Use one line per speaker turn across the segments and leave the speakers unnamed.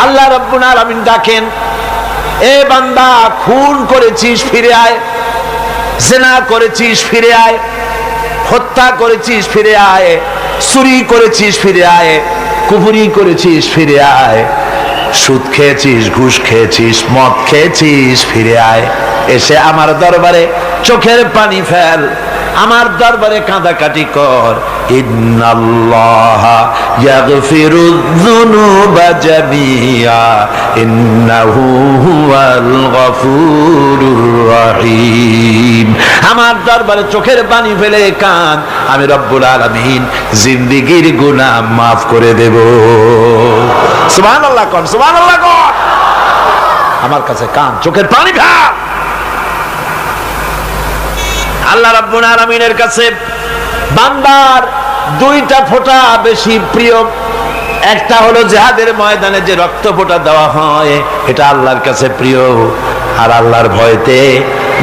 আল্লাহ রাব্বুল আলামিন ডাকেন, এ বান্দা, খুন করেছিস ফিরে আয়, জিনা করেছিস ফিরে আয়, হত্যা করেছিস ফিরে আয়, চুরি করেছিস ফিরে আয়, কুফরি করেছিস ফিরে আয়, সুদ খেয়েছিস, ঘুষ খেয়েছিস, মদ খেয়েছিস ফিরে আয়, এসে আমার দরবারে চোখের পানি ফেল, আমার দরবারে কাঁদাকাটি কর। ইন্নাল্লাহা ইয়াগফিরুয যুনুবা জামিআ ইন্নাহু হুয়াল গফুরুর রহিম। আমার দরবারে চোখের পানি ফেলে কাঁদ, আমি রব্বুল আলামিন জিন্দেগীর গুনাহ মাফ করে দেব। সুবহানাল্লাহ কোন, সুবহানাল্লাহ কোন। আমার কাছে কাঁদ, চোখের পানি ফেল। আল্লাহ রাব্বুল আলামিনের কাছে বান্দার দুইটা ফোঁটা বেশি প্রিয়। একটা হলো জিহাদের ময়দানে যে রক্ত ফোঁটা দেওয়া হয়, এটা আল্লাহর কাছে প্রিয়। আর আল্লাহর ভয়তে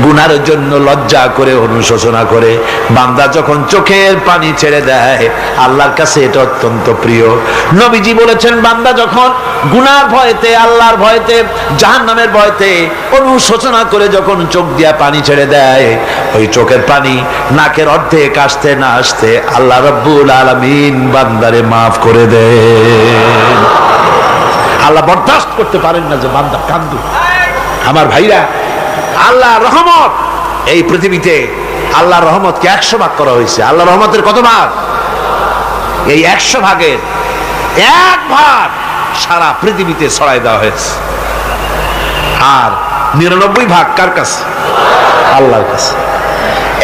গুনার জন্য লজ্জা করে, অনুশোচনা করে বান্দা যখন চোখের পানি ছেড়ে দেয়, আল্লাহর কাছে এটা অত্যন্ত প্রিয়। নবীজি বলেছেন, বান্দা যখন গুনার ভয়তে, আল্লাহর ভয়তে, জাহান্নামের ভয়তে অনুশোচনা করে যখন চোখ দিয়া পানি ছেড়ে দেয়, ওই চোখের পানি নাকের অর্ধেক আসতে না আসতে আল্লাহ রাব্বুল আলামিন বান্দারে মাফ করে দেন। আল্লাহ বরদাস্ত করতে পারেন না যে বান্দা কান্দু। আমার ভাইরা, আল্লাহর রহমত এই পৃথিবীতে, আল্লাহর রহমতকে 100 ভাগ করা হয়েছে। আল্লাহর রহমতের কত ভাগ? এই 100 ভাগের 1 ভাগ সারা পৃথিবীতে ছড়াই দেওয়া হয়েছে। আর 99 ভাগ কার কাছে? আল্লাহর কাছে।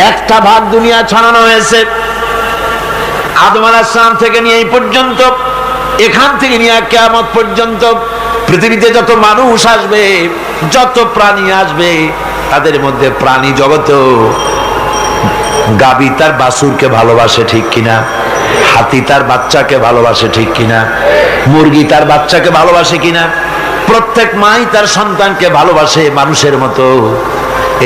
একটা ভাগ দুনিয়া ছড়ানো হয়েছে আদম আলাইহিস সালাম থেকে নিয়ে এই পর্যন্ত, এখান থেকে নিয়ে কিয়ামত পর্যন্ত পৃথিবীতে যত মানুষ আসবে, যত প্রাণী আসবে, তাদের মধ্যে প্রাণী জগতেও গাবি তার বাছুরকে ভালোবাসে ঠিক কিনা, হাতি তার বাচ্চাকে ভালোবাসে ঠিক কিনা, মুরগি তার বাচ্চাকে ভালোবাসে কিনা, প্রত্যেক মাই তার সন্তানকে ভালোবাসে মানুষের মতো।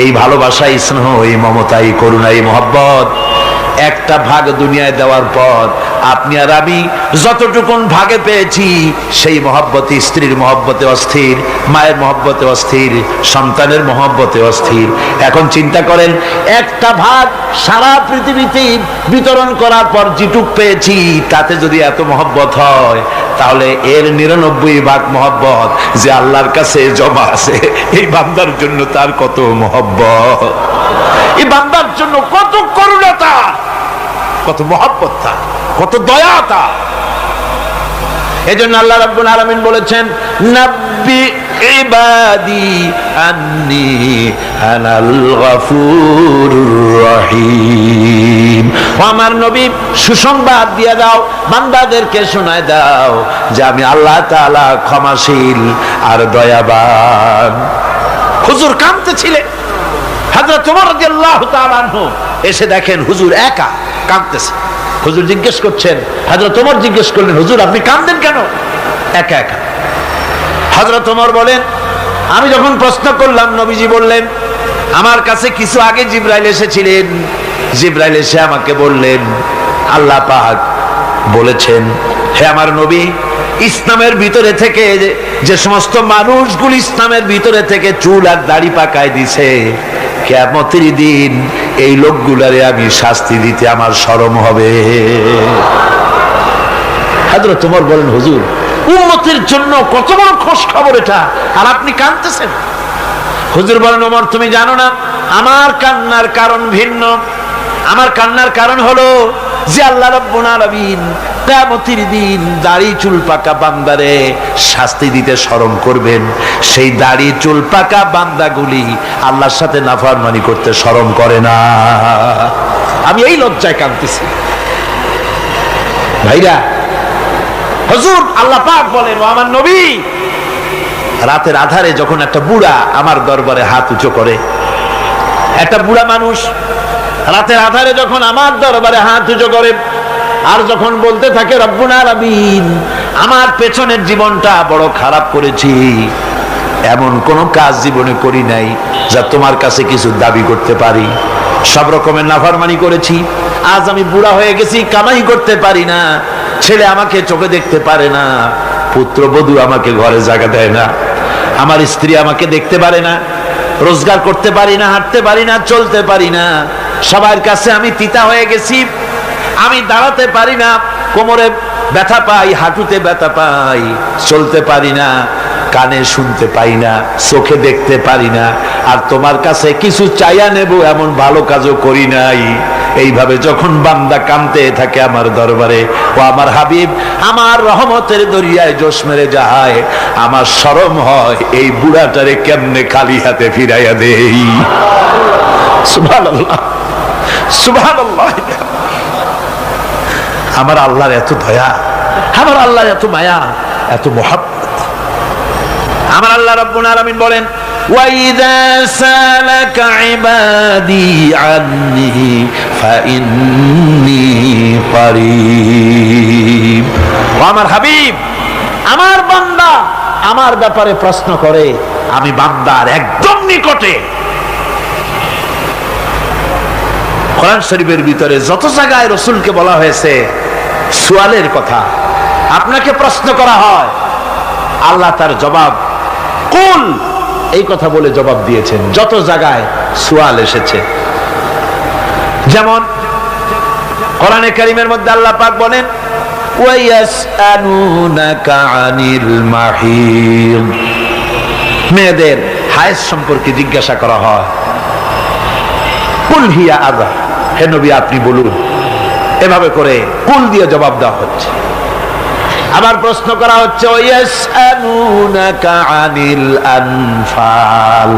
এই ভালোবাসা, এই স্নেহ, এই মমতা, এই করুণা, এই মহব্বত একটা ভাগ দুনিয়ায় দেওয়ার পর আপনি আর আমি যতটুকুন ভাগে পেয়েছি, সেই মহব্বতে, স্ত্রীর মহব্বতে অস্থির, মায়ের মহব্বতে অস্থির, সন্তানের মহব্বতে অস্থির। এখন চিন্তা করেন, একটা ভাগ সারা পৃথিবীতে বিতরণ করার পর যেটুক পেয়েছি, তাতে যদি এত মহব্বত হয়, তাহলে এর 99 ভাগ মহব্বত যে আল্লাহর কাছে জমা আছে, এই বান্দার জন্য তার কত মহব্বত, এই বান্দার জন্য কত করুণা, কত মহব্বত, কত দয়া। এজন্য আল্লাহ রাব্বুল আলামিন বলেছেন, নাব্বি ইবাদি আন্নী আনাল গফুরুর রহিম। আমার নবী, সুসংবাদ দিয়ে দাও, বান্দাদেরকে শোনায় দাও যে আমি আল্লাহ তাআলা ক্ষমাশীল আর দয়াবান। হুজুর কাঁদতেছিলেন, হযরত ওমর রাদিয়াল্লাহু তাআলা আনহু এসে দেখেন হুজুর একা কাঁদতেছে। হুজুর জিজ্ঞেস করছেন, হযরত ওমর জিজ্ঞেস করলেন, হুজুর আপনি কাঁদেন কেন একা একা? হযরত ওমর বলেন, আমি যখন প্রশ্ন করলাম, নবীজি বললেন, আমার কাছে কিছু আগে জিবরাইল এসেছিলেন। জিবরাইল এসে আমাকে বললেন, আল্লাহ পাক বলেছেন, হে আমার নবী, ইসলামের ভিতরে থেকে যে সমস্ত মানুষগুলো ইসলামের ভিতরে থেকে চুল আর দাড়ি পাকায় দিছে, কিয়ামতের দিন এই লোকগুলারে আমি শাস্তি দিতে আমার শরম হবে। হযরত ওমর বলেন, হুজুর উম্মতের জন্য কত বড় খোঁজ খবর এটা, আর আপনি কাঁদতেছেন। হুজুর বলেন, ওমর তুমি জানো না, আমার কান্নার কারণ ভিন্ন। আমার কান্নার কারণ হলো যে আল্লাহ রাব্বুল আলামিন কিয়ামতের দিন দাড়ি চুল পাকা বান্দারে শাস্তি দিতে শরম করবেন। সেই দাড়ি চুল পাকা বান্দাগুলি আল্লাহর সাথে নাফরমানি করতে শরম করে না। আমি এই লজ্জায় কাঁদতেছি। ভাইরা, হুজুর আল্লাহ পাক বলেন, ও আমার নবী, রাতের আধারে যখন একটা বুড়া আমার দরবারে হাত উঁচু করে, একটা বুড়া মানুষ রাতের আধারে যখন আমার দরবারে হাত উঁচু করে, আর যখন বলতে থাকে, রব্বুল আলামিন, আমার পেছনের জীবনটা বড় খারাপ করেছি, এমন কোন কাজ জীবনে করি নাই যা তোমার কাছে কিছু দাবি করতে পারি, সব রকমের নাফরমানি করেছি, আজ আমি বুড়া হয়ে গেছি, কামাই করতে পারি না, ছেলে আমাকে চোখে দেখতে পারে না, পুত্রবধূ আমাকে ঘরে জায়গা দেয় না, আমার স্ত্রী আমাকে দেখতে পারে না, রোজগার করতে পারি না, হাঁটতে পারি না, চলতে পারি না, সবার কাছে আমি তিতা হয়ে গেছি, আমি দাঁড়াতে পারি না, কোমরে ব্যথা পাই, হাঁটুতে ব্যথা পাই, চলতে পারি না, কানে শুনতে পাই না, চোখে দেখতে পারি না, আর তোমার কাছে কিছু চাইয়া নেব এমন ভালো কাজও করি নাই। এইভাবে যখন বান্দা কাঁদতে থাকে আমার দরবারে, ও আমার হাবিব আমার রহমতের দরিয়ায় জোশ মেরে যায়, আমার শরম হয় এই বুড়াটারে কেমনে খালি হাতে ফিরাইয়া দেই। সুবহানাল্লাহ, সুবহানাল্লাহ। আমার আল্লাহর এত দয়া, আমার আল্লাহর এত মায়া, এত মহব্বত। আমার আল্লাহ রাব্বুল আলামিন বলেন, ওয়াইযা সালাকা ইবাদি আন্নী ফাইন্নী করিব। ও আমার হাবিব, আমার বান্দা আমার ব্যাপারে প্রশ্ন করে, আমি বান্দার একদম নিকটে। কোরআন শরীফের ভিতরে যত জায়গায় রাসূলকে বলা হয়েছে সুয়ালের কথা, আপনাকে প্রশ্ন করা হয়, আল্লাহ তার জবাব কুল এই কথা বলে জবাব দিয়েছেন। যত জায়গায় সুয়াল এসেছে, যেমন কোরআনে কারীমের মধ্যে আল্লাহ পাক বলেন, ওয়ায়াসআলুনাকা আনিল মাহিদ, মেয়েদের হায়েজ সম্পর্কে জিজ্ঞাসা করা হয়, কুল হিয়া আযা, হে নবী আপনি বলুন। এভাবে করে কুল দিয়ে জবাব দেওয়া হচ্ছে। আবার প্রশ্ন করা হচ্ছে, ওয়ায়াসআলুনাকা আনিল আনফাল,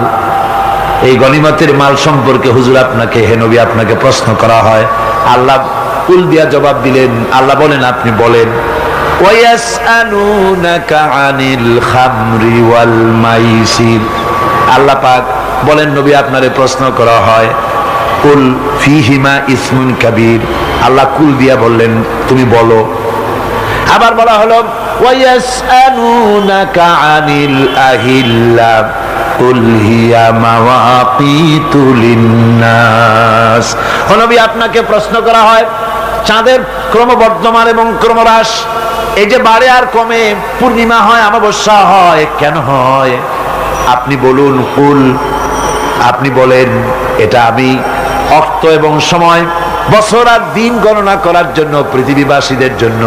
এই গনিমতের মাল সম্পর্কে হুজুর আপনাকে, হে নবী আপনাকে প্রশ্ন করা হয়। আল্লাহ কুল দিয়া জবাব দিলেন, আল্লাহ বলেন আপনি বলেন। ওয়ায়াসআলুনাকা আনিল খামরি ওয়াল মাইসির, আল্লাহ পাক বলেন নবী আপনারে প্রশ্ন করা হয়, কুল ফিহিমা ইসমুন কাবীর, আল্লাহ কুল দিয়া বললেন তুমি বলো। আবার বলা হলো, ওয়ায়াসআলুনাকা আনিল আহিল্লা কুল হিয়া মাওয়াকিতু লিন্নাস, ও নবী আপনাকে প্রশ্ন করা হয় চাঁদের ক্রমবর্ধমান এবং ক্রমহ্রাস, এই যে বাড়ে আর কমে, পূর্ণিমা হয় অমাবস্যা হয়, কেন হয় আপনি বলুন। কুল, আপনি বলেন এটা আমি অর্থ এবং সময়, বছর আর দিন গণনা করার জন্য পৃথিবীবাসীদের জন্য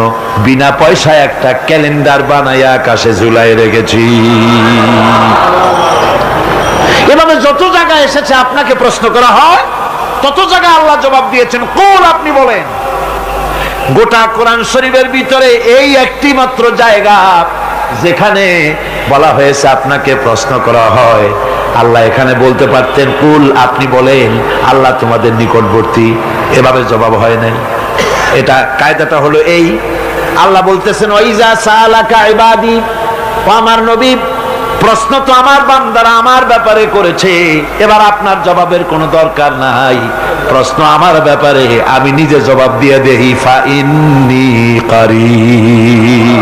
বিনা পয়সায় একটা ক্যালেন্ডার বানাইয়া আকাশে ঝুলাই রেখেছি। এভাবে যত জায়গায় এসেছে আপনাকে প্রশ্ন করা হয়, তত জায়গায় আল্লাহ জবাব দিয়েছেন কুল আপনি বলেন। গোটা কোরআন শরীফের ভিতরে এই একটি মাত্র জায়গা যেখানে বলা হয়েছে আপনাকে প্রশ্ন করা হয়, আল্লাহ এখানে বলতে পারতেন কুল আপনি বলেন, আল্লাহ তোমাদের নিকটবর্তী, এভাবে জবাব হয় নাই। এটা কায়দাটা হলো এই, আল্লাহ বলতেছেন ওয়াইজা সালাকা ইবাদি, ও আমার নবী প্রশ্ন তো আমার বান্দারা আমার ব্যাপারে করেছে, এবার আপনার জবাবের কোনো দরকার নাই, প্রশ্ন আমার ব্যাপারে আমি নিজে জবাব দিয়ে দেই, ফাইন্নী করিব।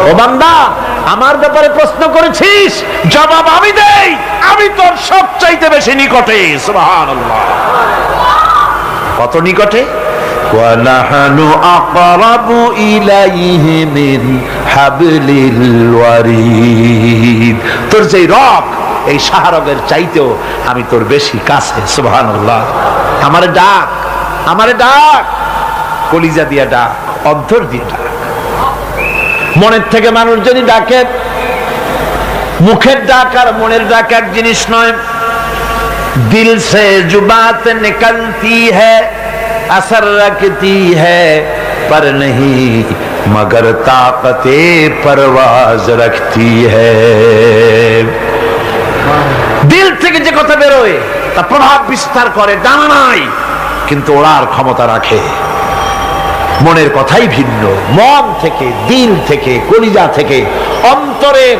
ও বান্দা আমার ব্যাপারে প্রশ্ন করেছিস, জবাব আমি দেই, আমি তোর সবচাইতে বেশি নিকটে। সুবহানাল্লাহ, কত নিকটে? ওয়ানাহানু আকরাবু ইলাইহি মিন হাবলিল ওয়ারিদ, তোর যে রগ এই শাহরগের চাইতেও আমি তোর বেশি কাছে। সুবহানাল্লাহ, আমারে ডাক, আমারে ডাক, কলিজা দিয়া ডাক, অন্তর দিয়ে ডাক। মনের থেকে মানুষ যদি ডাকে, মুখের ডাক আর মনের ডাক এক জিনিস নয়। দিল সে জুবাত নিকলতি হ্যায়, असर रखती है पर नहीं मगर ताकते परवाज रखती है। দিল থেকে যে কথা বেরোয় তা প্রভাব বিস্তার করে, ডানা নাই কিন্তু ওড়ার ক্ষমতা রাখে। মনের কথাই ভিন্ন, মন থেকে, দিল থেকে, কলিজা থেকে, অন্তরের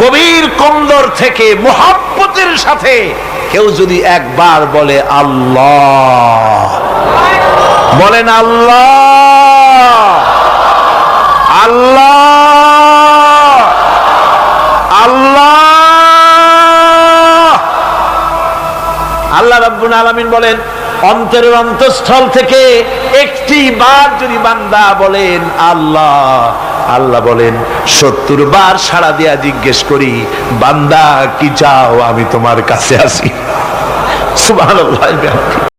গভীর কন্দর থেকে মুহাব্বতের সাথে কেউ যদি একবার বলে আল্লাহ, বলেন আল্লাহ, আল্লাহ, আল্লাহ, আল্লাহ রাব্বুল আলামিন বলেন অন্তরের অন্তঃস্থল থেকে একটি বার যদি বান্দা বলেন আল্লাহ, আল্লাহ বলেন 70 বার সাড়া দিয়া জিজ্ঞেস করি, বান্দা কি চাও, আমি তোমার কাছে আসি। সুবহানাল্লাহ।